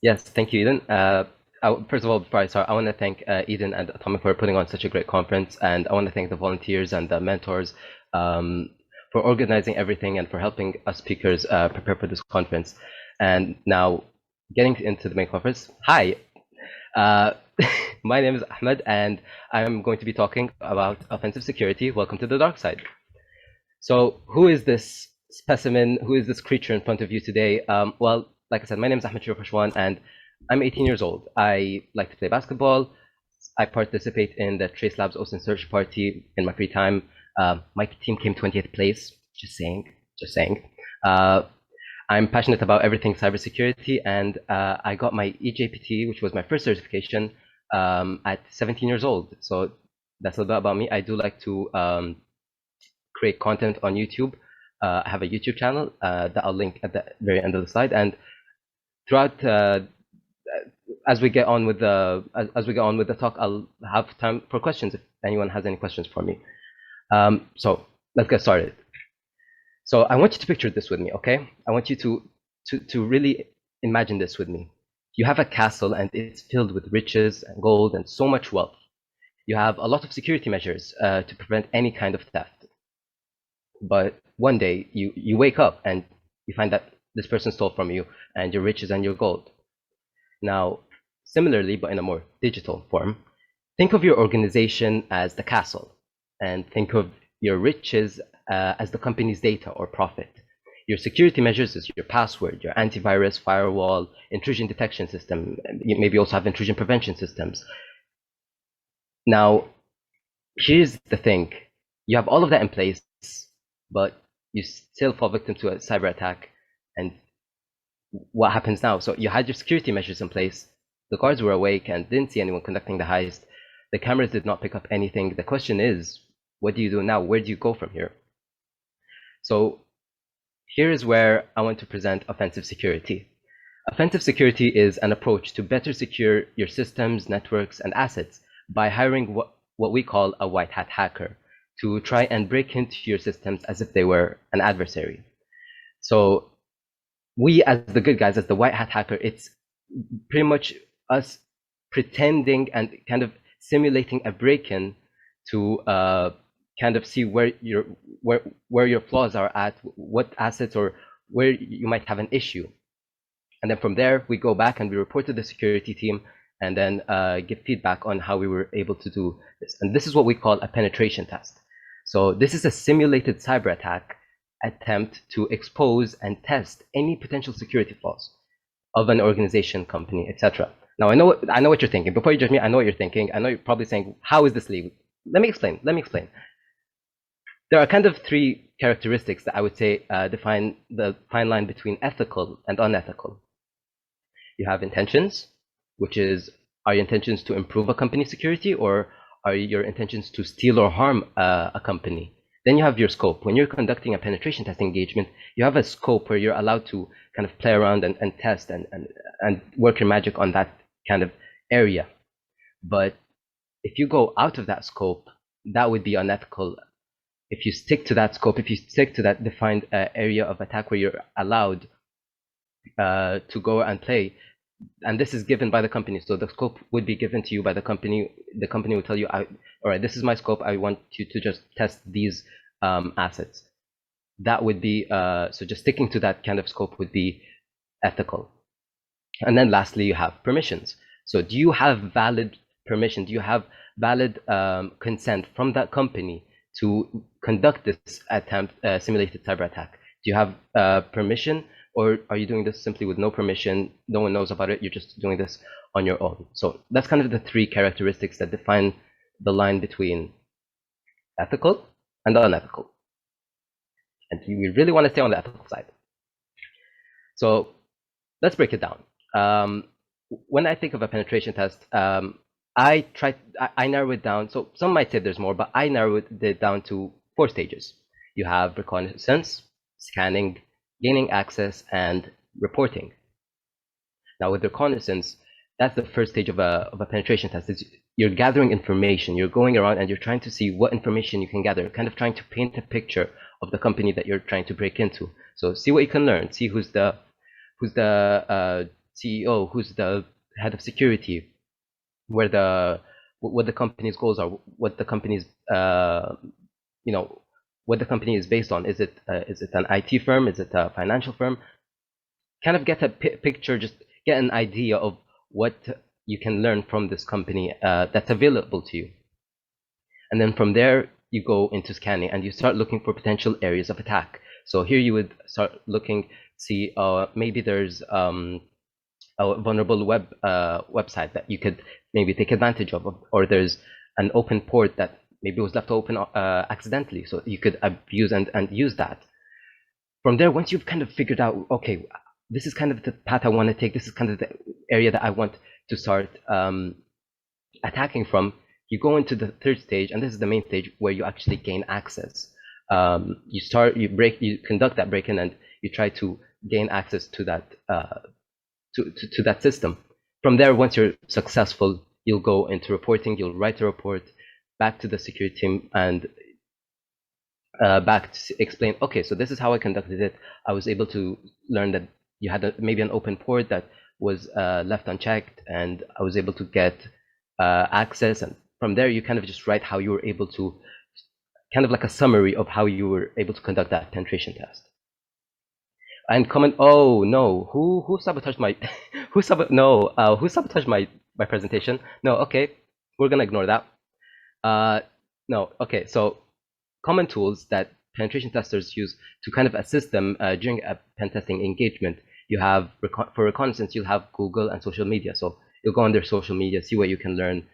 Yes, thank you, Eden. First of all, before I start, I want to thank Eden and Atomic for putting on such a great conference, and I want to thank the volunteers and the mentors um, for organizing everything and for helping us speakers prepare for this conference. And now, getting into the main conference. Hi, uh, my name is Ahmed, and I'm going to be talking about offensive security. Welcome to the dark side. So, who is this specimen? Who is this creature in front of you today? Well, like I said, my name is Ahmed Rashwan, and I'm 18 years old. I like to play basketball. I participate in the Trace Labs Ocean Search Party in my free time. My team came 20th place. Just saying, just saying. I'm passionate about everything cybersecurity, and I got my EJPT, which was my first certification, at 17 years old. So that's a little bit about me. I do like to create content on YouTube. I have a YouTube channel that I'll link at the very end of the slide. And throughout, as we get on with the talk, I'll have time for questions if anyone has any questions for me. So let's get started. So I want you to picture this with me, okay? I want you to really imagine this with me. You have a castle and it's filled with riches and gold and so much wealth. You have a lot of security measures to prevent any kind of theft. But one day you wake up and you find that this person stole from you and your riches and your gold. Now, similarly, but in a more digital form, think of your organization as the castle and think of your riches as the company's data or profit. Your security measures is your password, your antivirus, firewall, intrusion detection system. You maybe also have intrusion prevention systems. Now, here's the thing. You have all of that in place, but you still fall victim to a cyber attack. And what happens now? So you had your security measures in place. The guards were awake and didn't see anyone conducting the heist. The cameras did not pick up anything. The question is, what do you do now? Where do you go from here? So here is where I want to present offensive security. Offensive security is an approach to better secure your systems, networks, and assets by hiring what we call a white hat hacker to try and break into your systems as if they were an adversary. So we, as the good guys, as the white hat hacker, it's pretty much us pretending and kind of simulating a break-in to kind of see where your flaws are at, what assets or where you might have an issue. And then from there, we go back and we report to the security team and then give feedback on how we were able to do this. And this is what we call a penetration test. So this is a simulated cyber attack attempt to expose and test any potential security flaws of an organization, company, etc. Now, I know what you're thinking. Before you judge me, I know what you're thinking. I know you're probably saying, how is this legal? Let me explain. There are kind of three characteristics that I would say define the fine line between ethical and unethical. You have intentions, which is, are your intentions to improve a company's security, or are your intentions to steal or harm a company? Then you have your scope. When you're conducting a penetration test engagement, you have a scope where you're allowed to kind of play around and test and work your magic on that kind of area. But if you go out of that scope, that would be unethical. If you stick to that scope, if you stick to that defined area of attack where you're allowed to go and play, and this is given by the company, so the scope would be given to you by the company. The company will tell you, all right, this is my scope. I want you to just test these assets. That would be, so just sticking to that kind of scope would be ethical. And then lastly, you have permissions. So do you have valid permission? Do you have valid consent from that company to conduct this attempt, simulated cyber attack? Do you have permission? Or are you doing this simply with no permission? No one knows about it. You're just doing this on your own. So that's kind of the three characteristics that define the line between ethical and unethical. And we really want to stay on the ethical side. So let's break it down. When I think of a penetration test, I narrow it down. So some might say there's more, but I narrowed it down to 4 stages. You have reconnaissance, scanning, gaining access, and reporting. Now with reconnaissance, that's the first stage of a penetration test. You're gathering information, you're going around and you're trying to see what information you can gather, kind of trying to paint a picture of the company that you're trying to break into. So see what you can learn, see who's the CEO, who's the head of security, what the company's goals are, what the company's what the company is based on. Is it an IT firm? Is it a financial firm? Kind of get a picture, just get an idea of what you can learn from this company that's available to you. And then from there, you go into scanning and you start looking for potential areas of attack. So here you would start looking, see maybe there's a vulnerable website that you could maybe take advantage of, or there's an open port that maybe was left open accidentally, so you could abuse and use that. From there, once you've kind of figured out, okay, this is kind of the path I want to take, this is kind of the area that I want to start attacking from, you go into the third stage, and this is the main stage where you actually gain access. You conduct that break-in, and you try to gain access to that to that system. From there, once you're successful, you'll go into reporting. You'll write a report back to the security team and back to explain, okay, so this is how I conducted it. I was able to learn that you had maybe an open port that was left unchecked, and I was able to get access. And from there, you kind of just write how you were able to, kind of like a summary of how you were able to conduct that penetration test. And comment, oh no, who sabotaged my who sabotaged my presentation? No, okay, we're gonna ignore that. No, okay, so common tools that penetration testers use to kind of assist them during a pen testing engagement. You have, for reconnaissance, you'll have Google and social media. So you'll go on their social media, see what you can learn,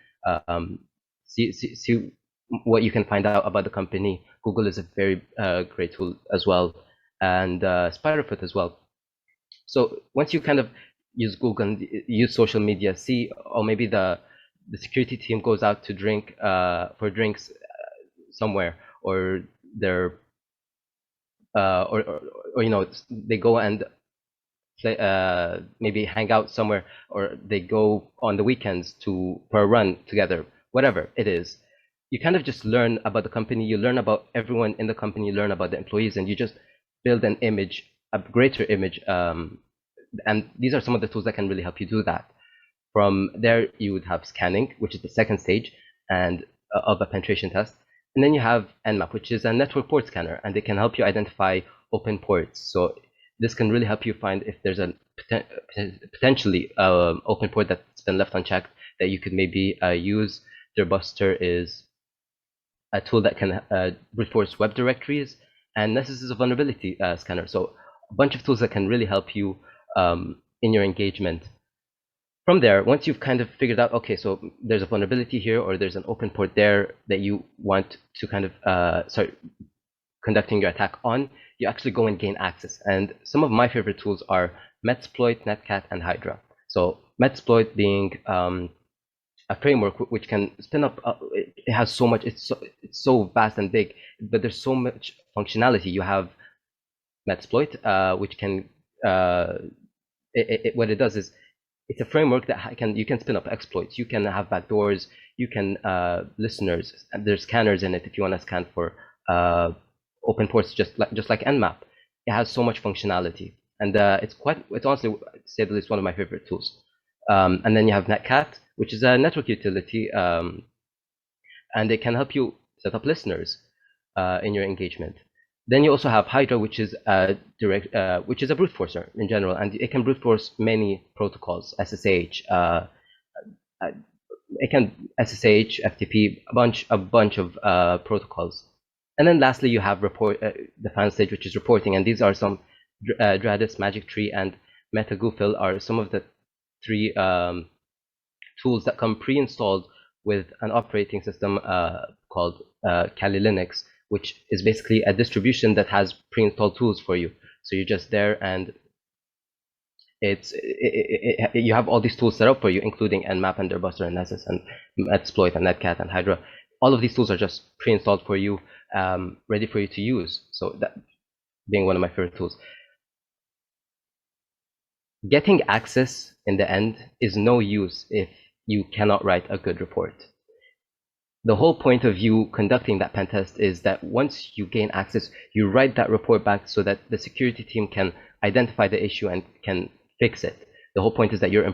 see what you can find out about the company. Google is a very great tool as well, and Spiderfoot as well. So once you kind of use Google and use social media, see, or maybe the security team goes out to drink for drinks somewhere, or they're or they go and play, maybe hang out somewhere, or they go on the weekends for a run together, whatever it is. You kind of just learn about the company, you learn about everyone in the company, you learn about the employees, and you just build an image, a greater image. And these are some of the tools that can really help you do that. From there, you would have scanning, which is the second stage and of a penetration test. And then you have Nmap, which is a network port scanner, and it can help you identify open ports. So this can really help you find if there's a potentially open port that's been left unchecked that you could maybe use. Dirbuster is a tool that can brute force web directories, and Nessus is a vulnerability scanner. So a bunch of tools that can really help you in your engagement. From there, once you've kind of figured out, okay, so there's a vulnerability here, or there's an open port there that you want to kind of start conducting your attack on, you actually go and gain access. And some of my favorite tools are Metasploit, Netcat, and Hydra. So Metasploit being a framework which can spin up. It has so much. It's so vast and big, but there's so much functionality. You have Metasploit, which can what it does is, it's a framework that you can spin up exploits. You can have backdoors. You can listeners. And there's scanners in it if you want to scan for open ports, just like Nmap. It has so much functionality, and it's honestly, to say the least, one of my favorite tools. And then you have Netcat, which is a network utility, and it can help you set up listeners in your engagement. Then you also have Hydra, which is which is a brute forcer in general, and it can brute force many protocols, SSH, it can SSH, FTP, a bunch of protocols. And then lastly, you have the final stage, which is reporting, and these are some Dradis, Magic Tree, and MetaGoofil are some of the three tools that come pre-installed with an operating system called Kali Linux, which is basically a distribution that has pre-installed tools for you. So you're just there, and you have all these tools set up for you, including Nmap and Dirbuster and Nessus and Metasploit and Netcat and Hydra. All of these tools are just pre-installed for you, ready for you to use. So that being one of my favorite tools. Getting access in the end is no use if you cannot write a good report. The whole point of you conducting that pen test is that once you gain access, you write that report back so that the security team can identify the issue and can fix it. The whole point is that you're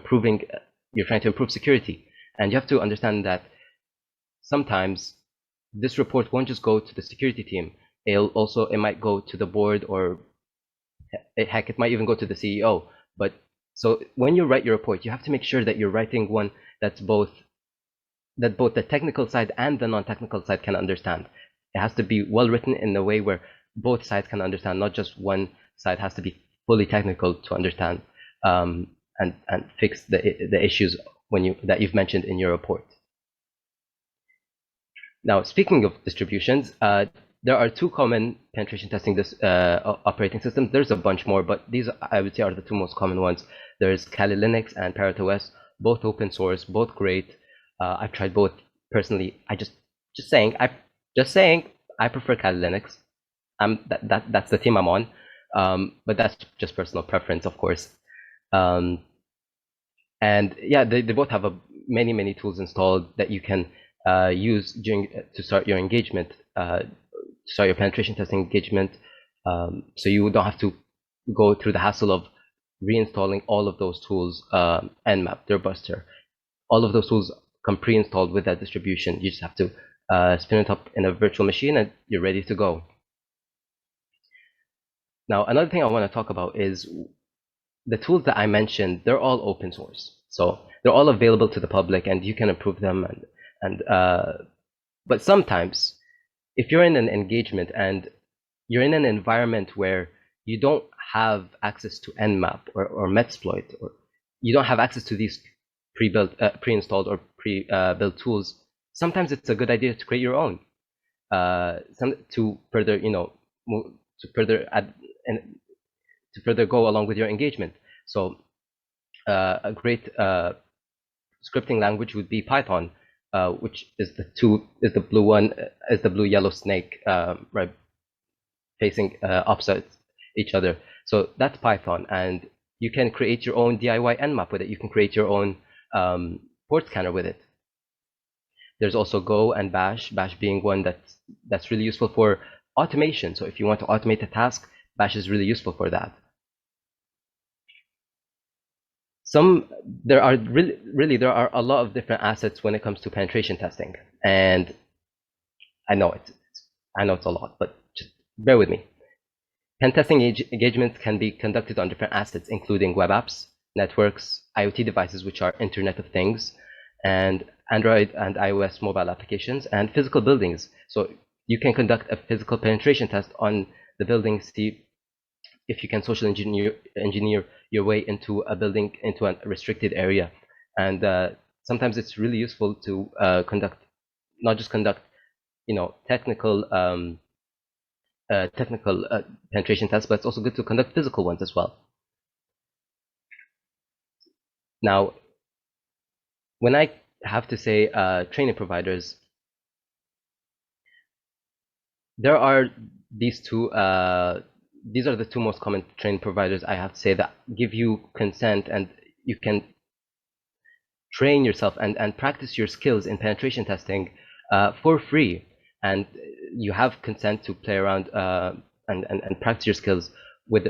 trying to improve security. And you have to understand that sometimes this report won't just go to the security team. It might go to the board, or heck, it might even go to the CEO. But so when you write your report, you have to make sure that you're writing one that both the technical side and the non-technical side can understand. It has to be well written in a way where both sides can understand, not just one side has to be fully technical to understand and fix the issues that you've mentioned in your report. Now, speaking of distributions, there are two common penetration testing operating systems. There's a bunch more, but these, I would say, are the two most common ones. There's Kali Linux and Parrot OS, both open source, both great. I've tried both personally. I just saying, I prefer Kali Linux. That's the team I'm on, but that's just personal preference, of course. And yeah, they both have many tools installed that you can use to start your engagement, start your penetration testing engagement, so you don't have to go through the hassle of reinstalling all of those tools. Nmap, Dirbuster, all of those tools come pre-installed with that distribution. You just have to spin it up in a virtual machine and you're ready to go. Now, another thing I want to talk about is the tools that I mentioned. They're all open source, so they're all available to the public, and you can improve them. But sometimes, if you're in an engagement and you're in an environment where you don't have access to Nmap or Metasploit, or you don't have access to these pre-installed or pre-built tools, sometimes it's a good idea to create your own, to further, to further go along with your engagement. So a great scripting language would be Python, which is the blue yellow snake, right, facing opposite each other. So that's Python, and you can create your own DIY Nmap with it. You can create your own port scanner with it. There's also Go and Bash. Bash being one that's really useful for automation. So if you want to automate a task, Bash is really useful for that. There are a lot of different assets when it comes to penetration testing, and I know it's a lot, but just bear with me. Pen testing engagements can be conducted on different assets, including web apps, networks, IoT devices, which are Internet of Things, and Android and iOS mobile applications, and physical buildings. So you can conduct a physical penetration test on the building, see if you can social engineer your way into a building, into a restricted area. And sometimes it's really useful to not just conduct technical penetration tests, but it's also good to conduct physical ones as well. Now, when I have to say training providers, there are these two. These are the two most common training providers, I have to say, that give you consent and you can train yourself and practice your skills in penetration testing for free. And you have consent to play around and practice your skills with.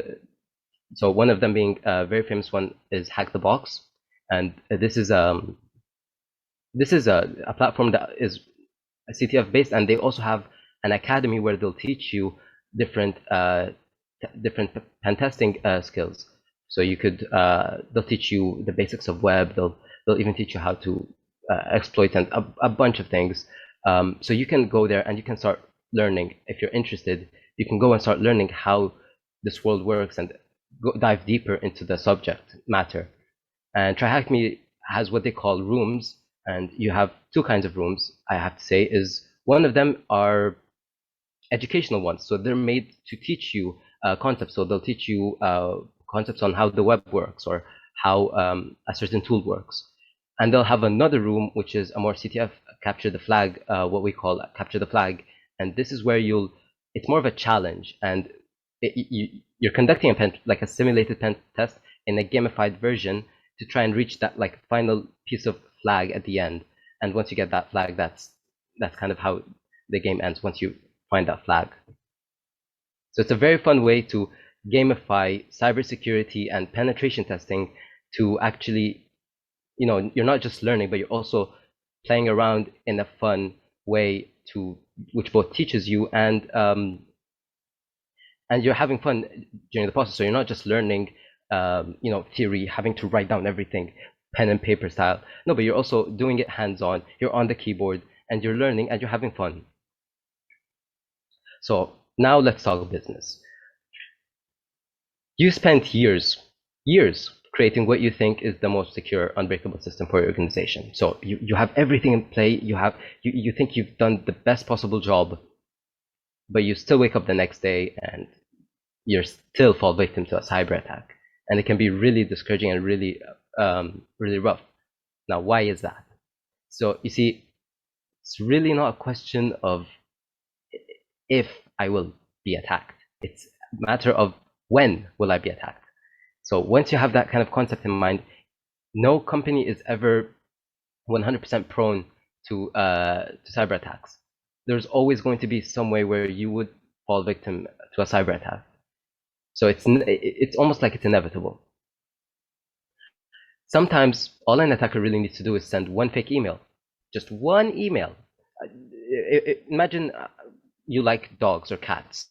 So one of them being a very famous one is Hack the Box, and this is a platform that is CTF based, and they also have an academy where they'll teach you different pen testing skills. So you could they'll teach you the basics of web. They'll even teach you how to exploit and a bunch of things. So you can go there and you can start learning. If you're interested, you can go and start learning how this world works and dive deeper into the subject matter. And TryHackMe has what they call rooms, and you have two kinds of rooms, I have to say. Is one of them are educational ones, so they're made to teach you concepts. So they'll teach you concepts on how the web works or how a certain tool works. And they'll have another room, which is a more CTF capture the flag, what we call capture the flag. And this is where it's more of a challenge, and you're conducting a simulated pen test in a gamified version to try and reach that final piece of flag at the end. And once you get that flag, that's kind of how the game ends, once you find that flag. So it's a very fun way to gamify cybersecurity and penetration testing to actually, you're not just learning, but you're also playing around in a fun way which both teaches you and you're having fun during the process. So you're not just learning, theory, having to write down everything, pen and paper style. No, but you're also doing it hands-on. You're on the keyboard and you're learning and you're having fun. So now let's talk business. You spent years creating what you think is the most secure, unbreakable system for your organization. So you have everything in play. You think you've done the best possible job, but you still wake up the next day and you're still fall victim to a cyber attack, and it can be really discouraging and really really rough. Now, why is that? So you see, it's really not a question of if I will be attacked. It's a matter of when will I be attacked. So once you have that kind of concept in mind, no company is ever 100% prone to cyber attacks. There's always going to be some way where you would fall victim to a cyber attack. So it's almost like it's inevitable. Sometimes all an attacker really needs to do is send one fake email, just one email. Imagine you like dogs or cats,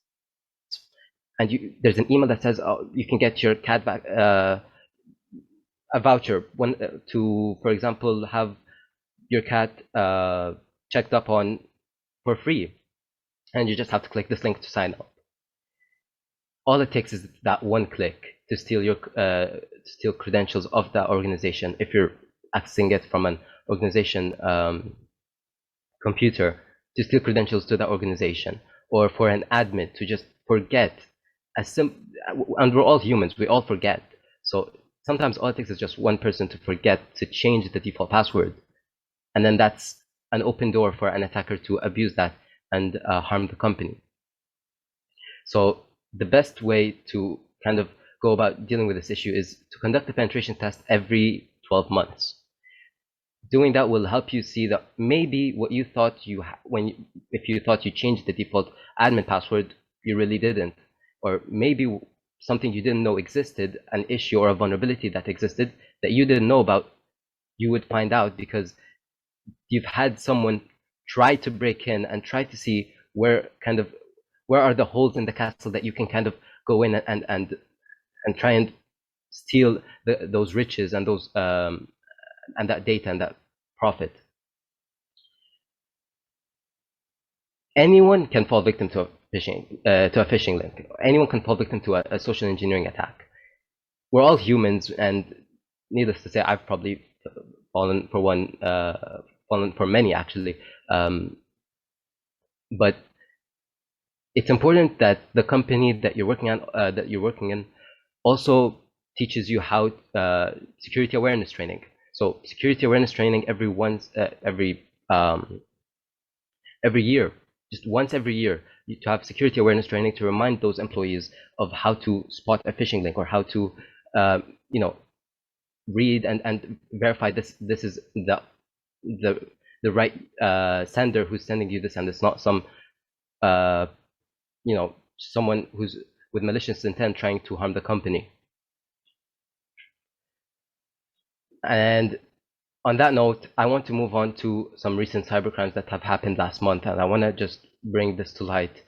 and there's an email that says, oh, you can get your cat back, a voucher to, for example, have your cat checked up on for free, and you just have to click this link to sign up. All it takes is that one click to steal credentials of that organization. If you're accessing it from an organization computer, to steal credentials to that organization, or for an admin to just forget and we're all humans, we all forget. So sometimes all it takes is just one person to forget to change the default password, and then that's an open door for an attacker to abuse that and harm the company. So the best way to kind of go about dealing with this issue is to conduct a penetration test every 12 months. Doing that will help you see that maybe what you thought if you thought you changed the default admin password, you really didn't. Or maybe something you didn't know existed, an issue or a vulnerability that existed that you didn't know about, you would find out because you've had someone try to break in and try to see where are the holes in the castle that you can kind of go in and try and steal those riches and those and that data and that profit. Anyone can fall victim to a phishing link. Anyone can fall victim to a social engineering attack. We're all humans, and needless to say, I've probably fallen for many actually. But it's important that the company that you're working in also teaches you how security awareness training. So security awareness training every year, just once every year, to have security awareness training to remind those employees of how to spot a phishing link or how to read and verify this is the right sender who's sending you this, and it's not some someone who's with malicious intent trying to harm the company. And on that note, I want to move on to some recent cybercrimes that have happened last month, and I want to just bring this to light.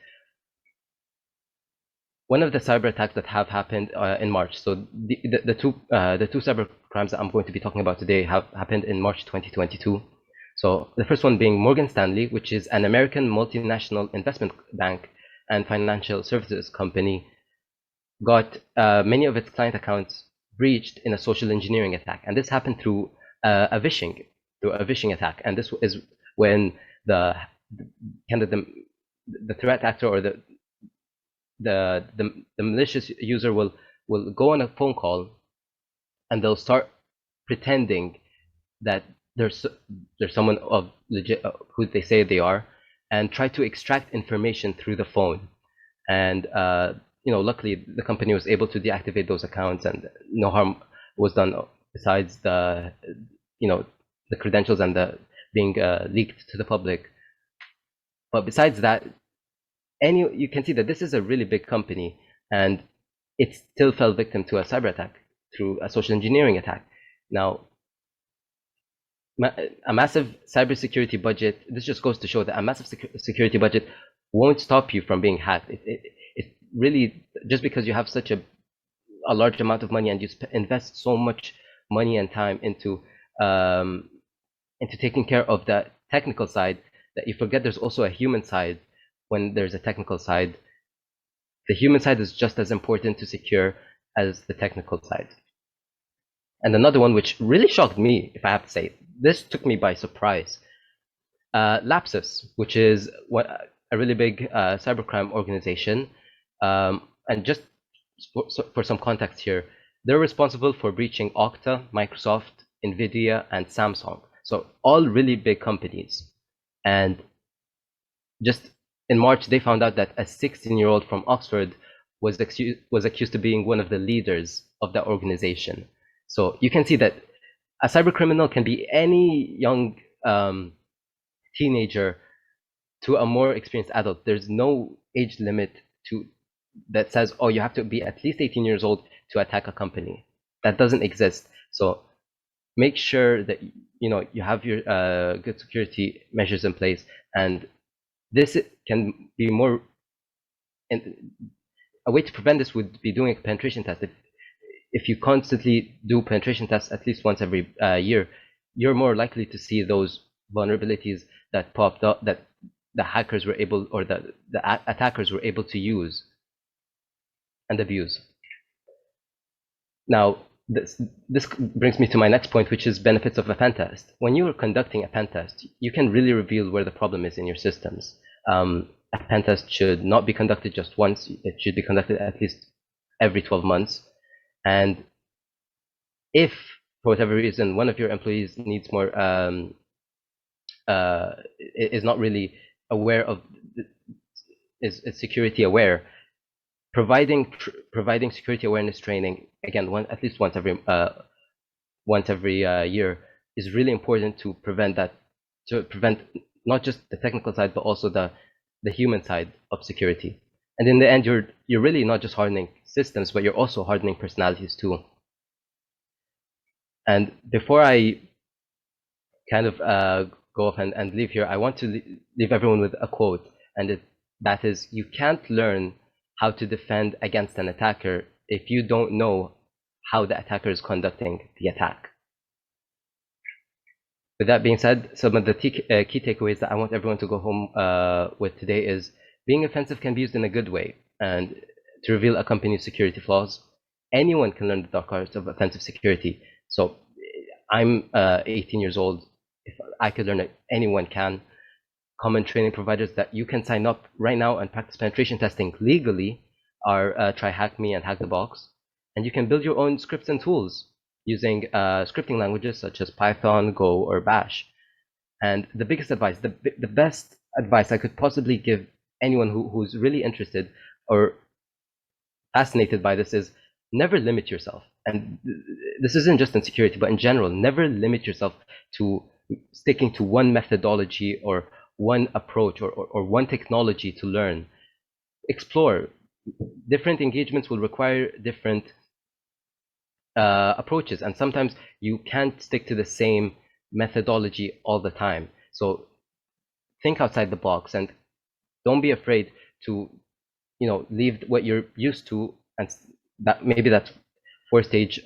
One of the cyber attacks that have happened in March. So the two cyber crimes that I'm going to be talking about today have happened in March 2022. So the first one being Morgan Stanley, which is an American multinational investment bank and financial services company, got many of its client accounts breached in a social engineering attack, and this happened through a phishing attack. And this is when the threat actor or the malicious user will go on a phone call, and they'll start pretending that there's someone of legit who they say they are, and try to extract information through the phone. And luckily the company was able to deactivate those accounts, and no harm was done besides the credentials and the being leaked to the public. But besides that, you can see that this is a really big company, and it still fell victim to a cyber attack, through a social engineering attack. Now, a massive cybersecurity budget, this just goes to show that a massive security budget won't stop you from being hacked. It really, just because you have such a large amount of money and you invest so much money and time into taking care of the technical side, that you forget there's also a human side. When there's a technical side, the human side is just as important to secure as the technical side. And another one which really shocked me, if I have to say, this took me by surprise. Lapsus, which is a really big cybercrime organization. And just for some context here, they're responsible for breaching Okta, Microsoft, NVIDIA, and Samsung. So all really big companies. And just in March, they found out that a 16-year-old from Oxford was accused of being one of the leaders of that organization. So you can see that a cybercriminal can be any young teenager to a more experienced adult. There's no age limit that says, oh, you have to be at least 18 years old to attack a company. That doesn't exist. So make sure that you have your good security measures in place, and this can be more. And a way to prevent this would be doing a penetration test. If you constantly do penetration tests at least once every year, you're more likely to see those vulnerabilities that popped up that the hackers were able, or the attackers were able to use and abuse. Now, this brings me to my next point, which is benefits of a pen test. When you are conducting a pen test, you can really reveal where the problem is in your systems. A pen test should not be conducted just once. It should be conducted at least every 12 months. And if, for whatever reason, one of your employees needs more, is not really aware of, is security aware, providing security awareness training, again, at least once every year, is really important to prevent not just the technical side, but also the human side of security. And in the end, you're really not just hardening systems, but you're also hardening personalities too. And before I kind of go off and leave here, I want to leave everyone with a quote, and that is, you can't learn how to defend against an attacker if you don't know how the attacker is conducting the attack. With that being said, some of the key takeaways that I want everyone to go home with today is, being offensive can be used in a good way, and to reveal a company's security flaws. Anyone can learn the dark arts of offensive security. So I'm 18 years old. If I could learn it, anyone can. Common training providers that you can sign up right now and practice penetration testing legally are TryHackMe and HackTheBox. And you can build your own scripts and tools using scripting languages such as Python, Go, or Bash. And the biggest advice, the best advice I could possibly give anyone who's really interested or fascinated by this is, never limit yourself. And this isn't just in security, but in general, never limit yourself to sticking to one methodology or one approach or one technology to learn. Explore. Different engagements will require different approaches, and sometimes you can't stick to the same methodology all the time. So think outside the box, and don't be afraid to leave what you're used to, and maybe that's 4-stage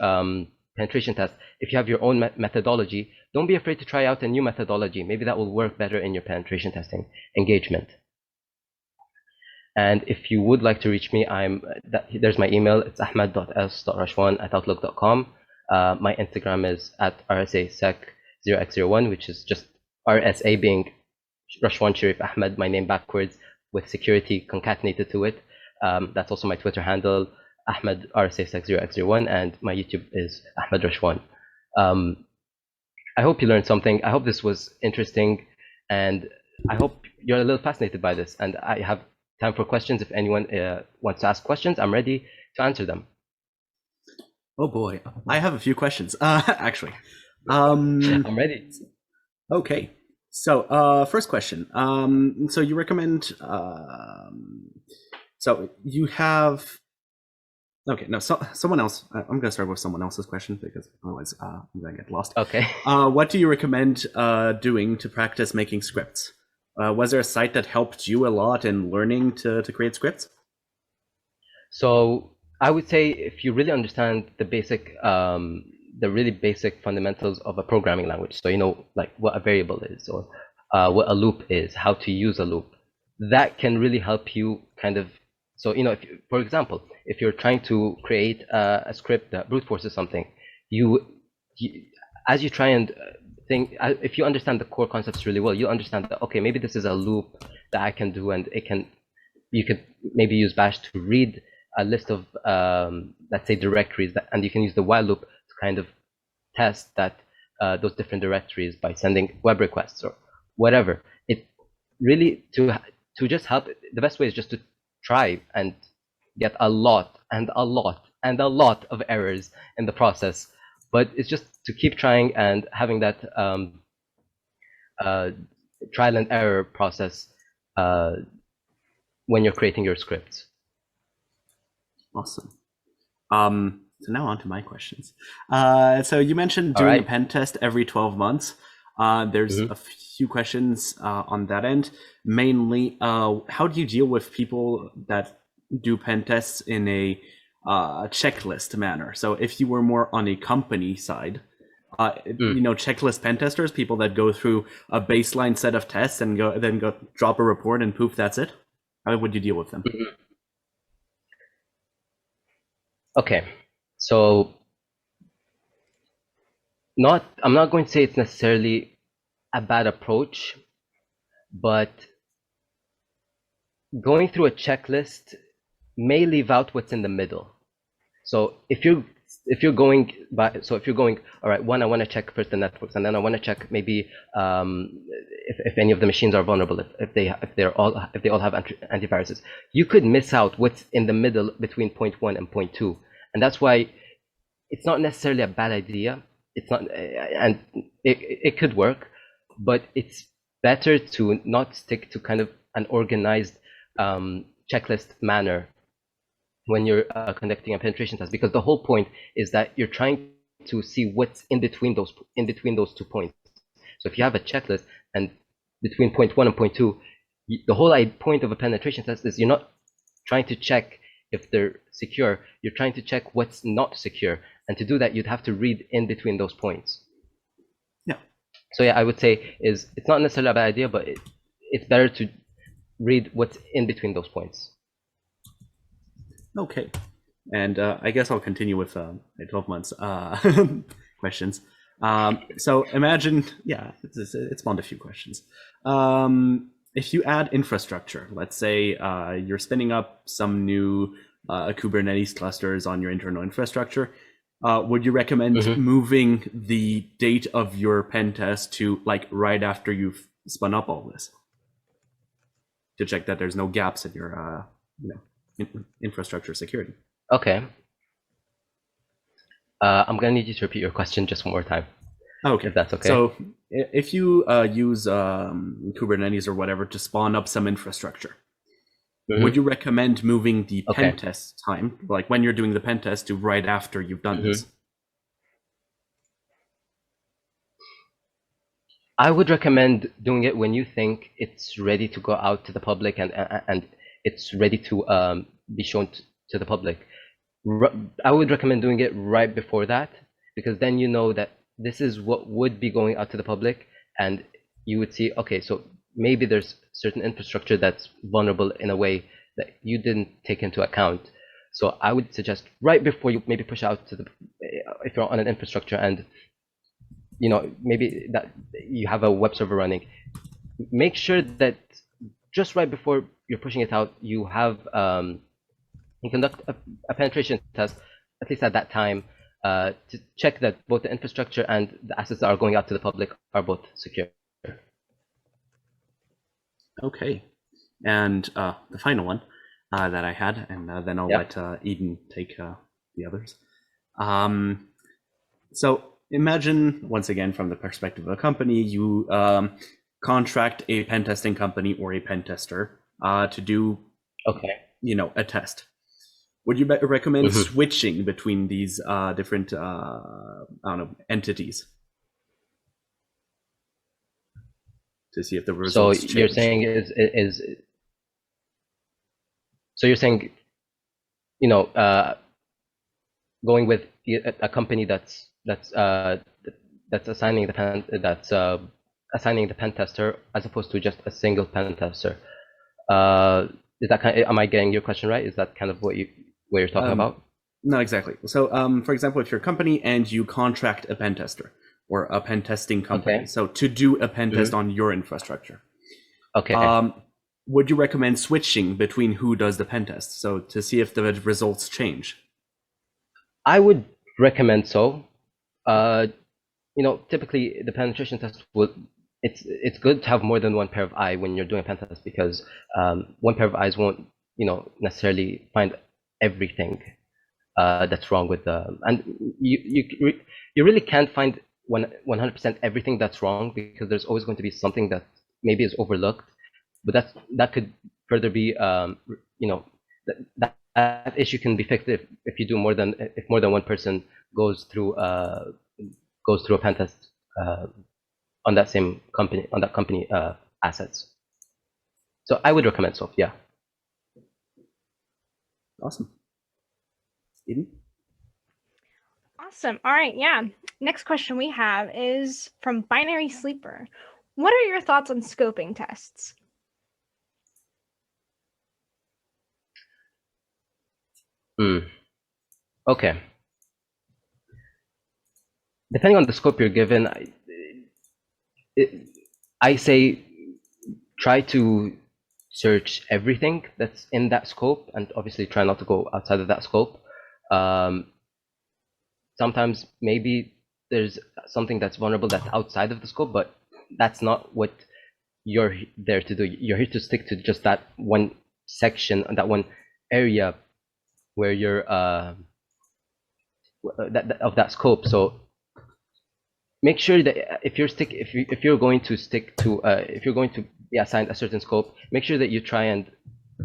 penetration test. If you have your own methodology, don't be afraid to try out a new methodology. Maybe that will work better in your penetration testing engagement. And if you would like to reach me, there's my email. It's ahmed.s.rashwan@outlook.com. My Instagram is at rsasec0x01, which is just RSA being Rashwan Sharif Ahmed, my name backwards, with security concatenated to it. That's also my Twitter handle, Ahmed rsasec0x01, and my YouTube is Ahmed Rashwan. I hope you learned something. I hope this was interesting, and I hope you're a little fascinated by this. And I have time for questions. If anyone wants to ask questions, I'm ready to answer them. Oh boy, I have a few questions, actually. I'm ready. Okay, so first question. So you recommend, so you have Okay, no, someone else. I'm gonna start with someone else's question because otherwise I'm gonna get lost. Okay. What do you recommend doing to practice making scripts? Was there a site that helped you a lot in learning to create scripts? So I would say if you really understand the really basic fundamentals of a programming language, so you know like what a variable is or what a loop is, how to use a loop, that can really help you kind of. So you know, for example, if you're trying to create a script that brute forces something, you, you as you try and think, if you understand the core concepts really well, you understand that okay, maybe this is a loop that I can do, and you could maybe use bash to read a list of let's say directories, and you can use the while loop to kind of test that those different directories by sending web requests or whatever. It really to just help. The best way is just to try and get a lot and a lot and a lot of errors in the process. But it's just to keep trying and having that trial and error process when you're creating your scripts. Awesome. So now on to my questions. So you mentioned doing a pen test every 12 months. There's a few questions on that end. Mainly, how do you deal with people that do pen tests in a checklist manner? So if you were more on a company side, you know, checklist pen testers, people that go through a baseline set of tests and then go drop a report and poof, that's it. How would you deal with them? Okay, so I'm not going to say it's necessarily a bad approach, but going through a checklist may leave out what's in the middle. So if you're going, all right, one, I want to check first the networks, and then I want to check maybe if any of the machines are vulnerable, if they all have antiviruses. You could miss out what's in the middle between point 1 and point 2, and that's why it's not necessarily a bad idea. It's not, and it could work, but it's better to not stick to kind of an organized checklist manner when you're conducting a penetration test, because the whole point is that you're trying to see what's in between those 2 points. So if you have a checklist and between point 1 and point 2, the whole point of a penetration test is you're not trying to check if they're secure, you're trying to check what's not secure, and to do that you'd have to read in between those points. Yeah. So yeah, I would say it's not necessarily a bad idea, but it's better to read what's in between those points. Okay, and I guess I'll continue with 12 months questions. So imagine, yeah, it's spawned a few questions. If you add infrastructure, let's say you're spinning up some new Kubernetes clusters on your internal infrastructure, would you recommend moving the date of your pen test to like right after you've spun up all this to check that there's no gaps in your infrastructure security? Okay. I'm gonna need you to repeat your question just one more time. Okay, if that's okay. So if you use Kubernetes or whatever to spawn up some infrastructure, would you recommend moving the pen test time, like when you're doing the pen test, to right after you've done this? I would recommend doing it when you think it's ready to go out to the public and it's ready to be shown to the public. I would recommend doing it right before that, because then you know that this is what would be going out to the public, and you would see, okay, so maybe there's certain infrastructure that's vulnerable in a way that you didn't take into account. So I would suggest right before you maybe push out to the, if you're on an infrastructure and you know maybe that you have a web server running, make sure that just right before you're pushing it out, you have you conduct a penetration test, at least at that time, to check that both the infrastructure and the assets that are going out to the public are both secure. Okay, and the final one that I had, and then I'll let Eden take the others. So imagine, once again, from the perspective of a company, you contract a pen testing company or a pen tester to do, a test. would you recommend Mhm. switching between these different, I don't know, entities to see if the So results you're change? saying is so you're saying, you know, going with a company that's assigning assigning the pen tester as opposed to just a single pen tester. Is that am I getting your question right? Is that kind of what you're talking about? Not exactly. So, for example, if you're a company and you contract a pen tester or a pen testing company, Okay. so to do a pen test Mhm. on your infrastructure, Okay. would you recommend switching between who does the pen test? So to see if the results change. I would recommend so. Uh, typically the penetration test will. It's good to have more than one pair of eye when you're doing a pen test because one pair of eyes won't necessarily find everything that's wrong with the and you really can't find 100% everything that's wrong because there's always going to be something that maybe is overlooked, but that could further be you know that issue can be fixed if you do if more than one person goes through a pen test uh, on that same company assets. So I would recommend so, yeah. Awesome. Eden? Awesome. All right. Yeah. Next question we have is from Binary Sleeper. What are your thoughts on scoping tests? Okay. Depending on the scope you're given, I say try to search everything that's in that scope, and obviously try not to go outside of that scope. Sometimes maybe there's something that's vulnerable that's outside of the scope, but that's not what you're there to do. You're here to stick to just that one section, that one area where you're of that scope. So make sure that if you're going to stick to if you're going to be assigned a certain scope, make sure that you try and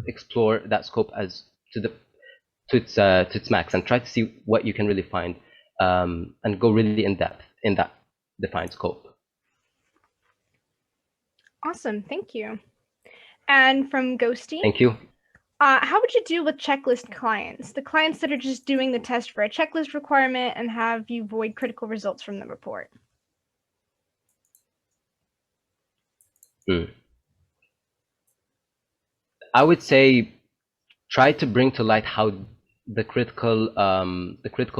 explore that scope as to its max and try to see what you can really find, and go really in depth in that defined scope. Awesome. Thank you. And from Ghosty. Thank you. How would you deal with checklist clients? The clients that are just doing the test for a checklist requirement and have you void critical results from the report? I would say try to bring to light how the critical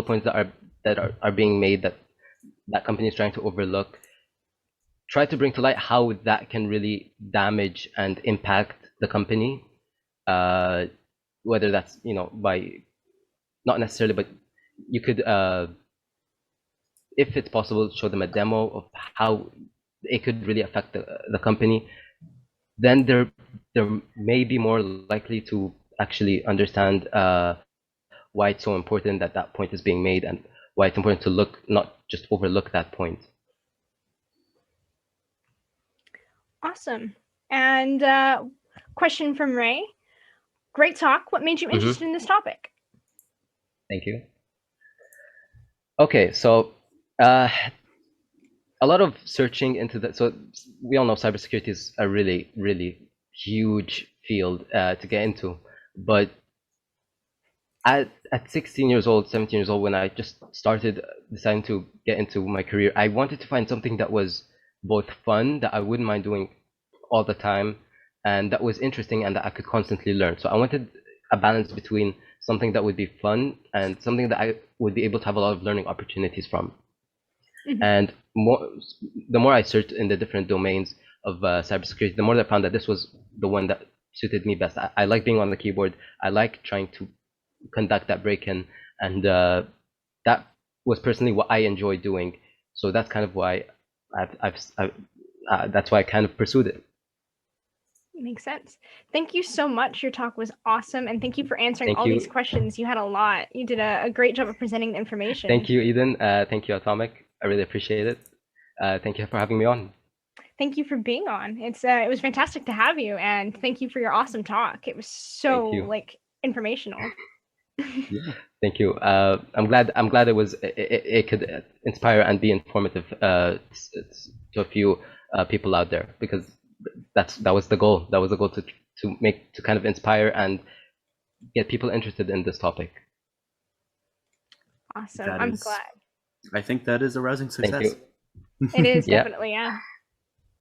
points that are being made that company is trying to overlook. Try to bring to light how that can really damage and impact the company, whether that's by not necessarily, but you could if it's possible show them a demo of how it could really affect the company. Then they're may be more likely to actually understand why it's so important that that point is being made and why it's important to not just overlook that point. Awesome. And question from Ray. Great talk. What made you interested in this topic? Thank you. Okay, so a lot of searching into that. So we all know cybersecurity is a really, really huge field to get into. But at 16 years old, 17 years old, when I just started deciding to get into my career, I wanted to find something that was both fun, that I wouldn't mind doing all the time, and that was interesting and that I could constantly learn. So I wanted a balance between something that would be fun and something that I would be able to have a lot of learning opportunities from. And the more I searched in the different domains of cybersecurity, the more I found that this was the one that suited me best. I like being on the keyboard. I like trying to conduct that break-in, and that was personally what I enjoy doing. So that's kind of why that's why I kind of pursued it. Makes sense. Thank you so much. Your talk was awesome, and thank you for answering Thank all you. these questions. You had a lot. You did a great job of presenting the information. Thank you, Eden. Thank you, Atomic. I really appreciate it. Thank you for having me on. Thank you for being on. It was fantastic to have you, and thank you for your awesome talk. It was so informational. Thank you. I'm glad it could inspire and be informative to a few people out there, because that was the goal. That was the goal, to kind of inspire and get people interested in this topic. Awesome. I'm glad. I think that is a rousing success. Thank you. It is Yeah. definitely, yeah.